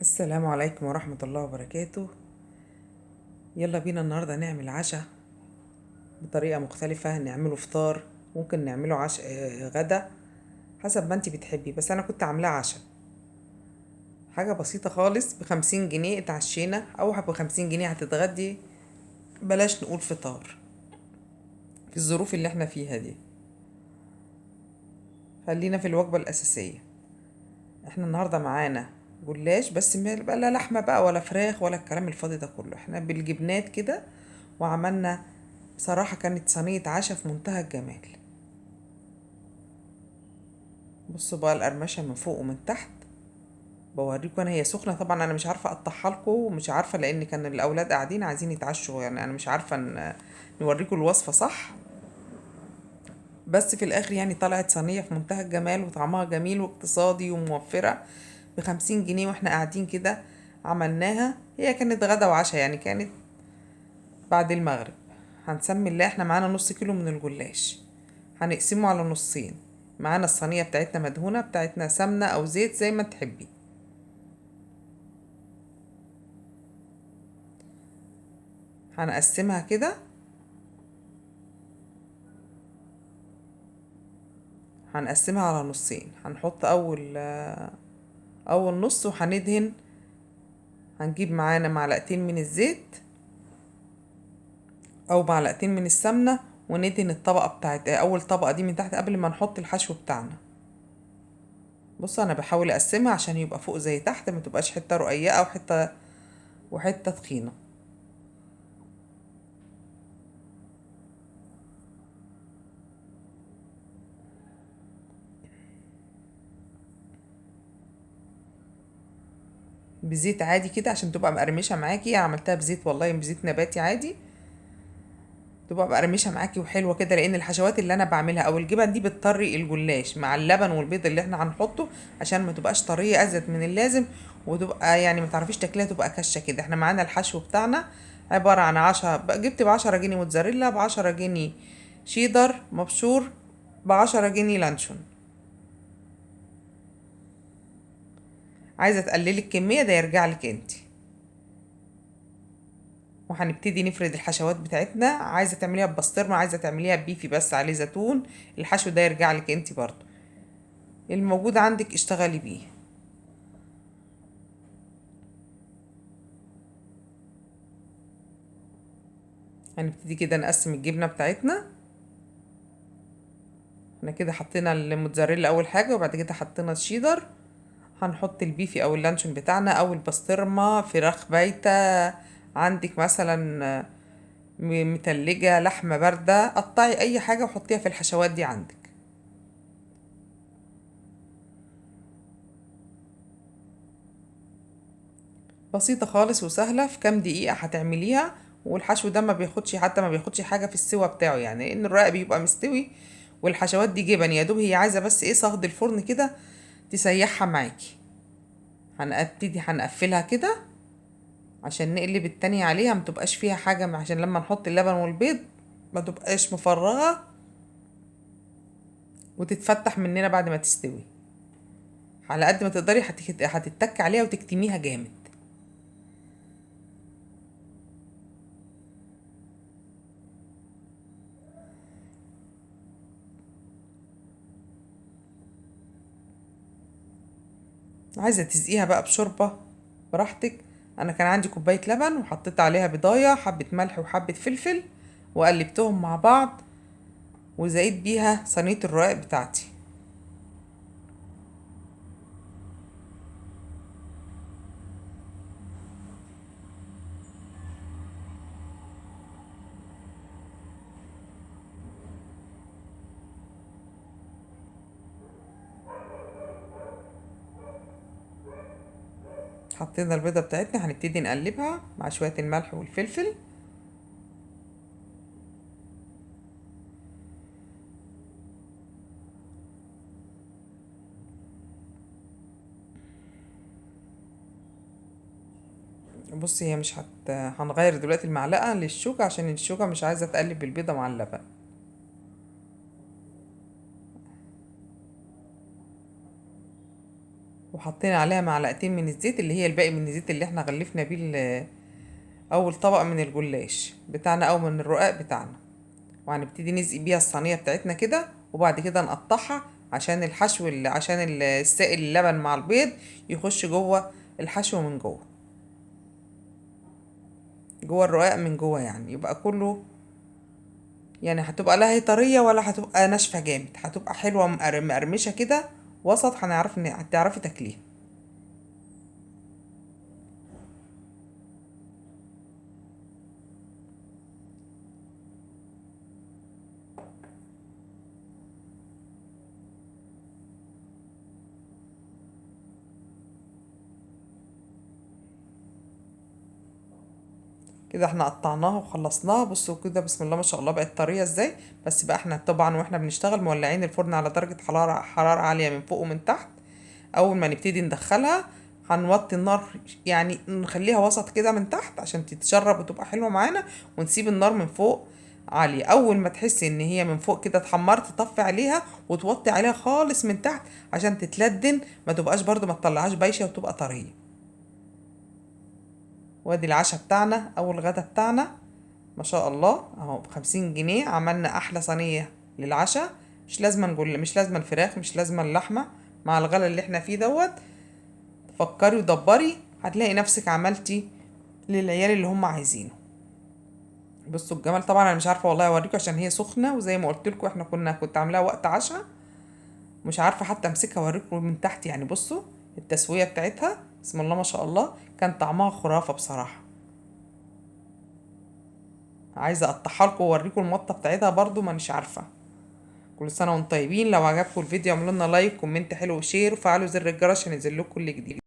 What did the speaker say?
السلام عليكم ورحمة الله وبركاته. يلا بينا النهاردة نعمل عشاء بطريقة مختلفة. نعمله فطار، ممكن نعمله غدا حسب ما انتي بتحبي، بس انا كنت عاملاه عشاء. حاجة بسيطة خالص، ب50 جنيه اتعشينا او ب50 جنيه هتتغدي. بلاش نقول فطار في الظروف اللي احنا فيها دي، خلينا في الوجبة الأساسية. احنا النهاردة معانا جلاش، بس بقى لا لحمة بقى ولا فراخ ولا الكلام الفاضي ده كله، احنا بالجبنات كده. وعملنا بصراحة كانت صينية عشاء في منتهى الجمال. بصوا بقى القرمشة من فوق ومن تحت، بوريكم انا هي سخنة. طبعا انا مش عارفة اقطعها لكم، ومش عارفة لان كان الاولاد قاعدين عايزين يتعشوا، يعني انا مش عارفة نوريكم الوصفة صح. بس في الاخر يعني طلعت صينية في منتهى الجمال وطعمها جميل واقتصادي وموفرة، ب50 جنيه واحنا قاعدين كده. عملناها، هي كانت غدا وعشاء يعني، كانت بعد المغرب. هنسمي الله. احنا معانا نص كيلو من الجلاش، هنقسمه على نصين. معانا الصينية بتاعتنا مدهونة، بتاعتنا سمنة او زيت زي ما تحبي. هنقسمها كده، هنقسمها على نصين. هنحط اول نص وهندهن. هنجيب معانا معلقتين من الزيت او معلقتين من السمنة، وندهن الطبقة بتاعت اول طبقة دي من تحت قبل ما نحط الحشو بتاعنا. بص انا بحاول اقسمها عشان يبقى فوق زي تحت، ما تبقاش حتة رقيقة وحتة تخينة. بزيت عادي كده عشان تبقى مقرمشة معاكي. عملتها بزيت والله، بزيت نباتي عادي، تبقى مقرمشه معاكي وحلوه كده. لان الحشوات اللي انا بعملها او الجبن دي بتطري الجلاش مع اللبن والبيض اللي احنا هنحطه، عشان ما تبقاش طريه ازيد من اللازم، وتبقى يعني ما تعرفيش تاكليها، تبقى كشه كده. احنا معانا الحشو بتاعنا عباره عن 10، جبت ب10 جنيه موتزاريلا، ب10 جنيه شيدر مبشور، ب10 جنيه لانشون. عايزه تقللي الكميه ده يرجع لك انتي. وهنبتدي نفرد الحشوات بتاعتنا. عايزه تعمليها ببسطرمه، عايزه تعمليها بيفي بس عليه زيتون، الحشو ده يرجع لك انتي برضو. الموجود عندك اشتغلي بيه. هنبتدي كده نقسم الجبنة بتاعتنا. احنا كده حطينا الموتزاريلا اول حاجة، وبعد كده حطينا الشيدر. هنحط البيفي او اللانشون بتاعنا او البسطرمة، فراخ بايتة عندك مثلا، متلجة، لحمة باردة، قطعي اي حاجة وحطيها في الحشوات دي عندك. بسيطة خالص وسهلة، في كام دقيقة هتعمليها. والحشو ده ما بياخدش حاجة في السوا بتاعه، يعني لان الرقاق بيبقى مستوي. والحشوات دي جبن يا دوب، هي عايزة بس ايه، صهد الفرن كده تسيحها معاكي. هنقفلها كده عشان نقلب التانية عليها، ما تبقاش فيها حاجة، عشان لما نحط اللبن والبيض ما تبقاش مفرغة وتتفتح مننا بعد ما تستوي. على قد ما تقدري هتتك عليها وتكتميها جامد. عايزة تسقيها بقى بشوربة براحتك. انا كان عندي كوباية لبن وحطيت عليها بضاية، حبة ملح وحبة فلفل، وقلبتهم مع بعض، وزقيت بيها صينية الرقاق بتاعتي. حطينا البيضة بتاعتنا، هنبتدي نقلبها مع شوية الملح والفلفل. بصي هي مش هنغير دلوقتي المعلقة للشوكة عشان الشوكة مش عايزة تقلب البيضة مع اللبن. وحطينا عليها معلقتين من الزيت اللي هي الباقي من الزيت اللي احنا غلفنا بيه اول طبقة من الجلاش بتاعنا او من الرقاق بتاعنا. وهنبتدي نسقي بيها الصينية بتاعتنا كده، وبعد كده نقطعها عشان الحشو عشان السائل اللبن مع البيض يخش جوه الحشو من جوه، جوه الرقاق من جوه، يعني يبقى كله، يعني هتبقى لا هي طرية ولا هتبقى ناشفة جامد، هتبقى حلوة مقرمشة كده وسط، هنعرف ان هتعرفي تاكليها. كده احنا قطعناها وخلصناها. بصوا كده بسم الله ما شاء الله بقت طريه ازاي. بس بقى احنا طبعا واحنا بنشتغل مولعين الفرن على درجه حراره عاليه من فوق ومن تحت. اول ما نبتدي ندخلها هنوطي النار، يعني نخليها وسط كده من تحت عشان تتشرب وتبقى حلوه معانا، ونسيب النار من فوق عاليه. اول ما تحسي ان هي من فوق كده اتحمرت تطفي عليها وتوطي عليها خالص من تحت عشان تتلدن، ما تبقاش برضو ما تطلعهاش بايشه وتبقى طريه. وادي العشاء بتاعنا او الغدا بتاعنا ما شاء الله اهو، ب50 جنيه عملنا احلى صينيه للعشاء. مش لازم نقول، مش لازم الفراخ، مش لازم اللحمه، مع الغلا اللي احنا فيه دوت. فكري ودبري هتلاقي نفسك عملتي للعيال اللي هم عايزينه. بصوا الجمال، طبعا انا مش عارفه والله اوريكم عشان هي سخنه، وزي ما قلت لكم احنا كنت عاملاها وقت عشاء، مش عارفه حتى امسكها اوريكم من تحت. يعني بصوا التسويه بتاعتها بسم الله ما شاء الله، كان طعمها خرافه بصراحه. عايزه اقطعها لكم واوريكم المطه بتاعتها برضو، مانيش عارفه. كل سنه وانتم طيبين. لو عجبكم الفيديو اعملوا لنا لايك، كومنت حلو وشير، وفعلوا زر الجرس عشان ينزل لكم كل جديد.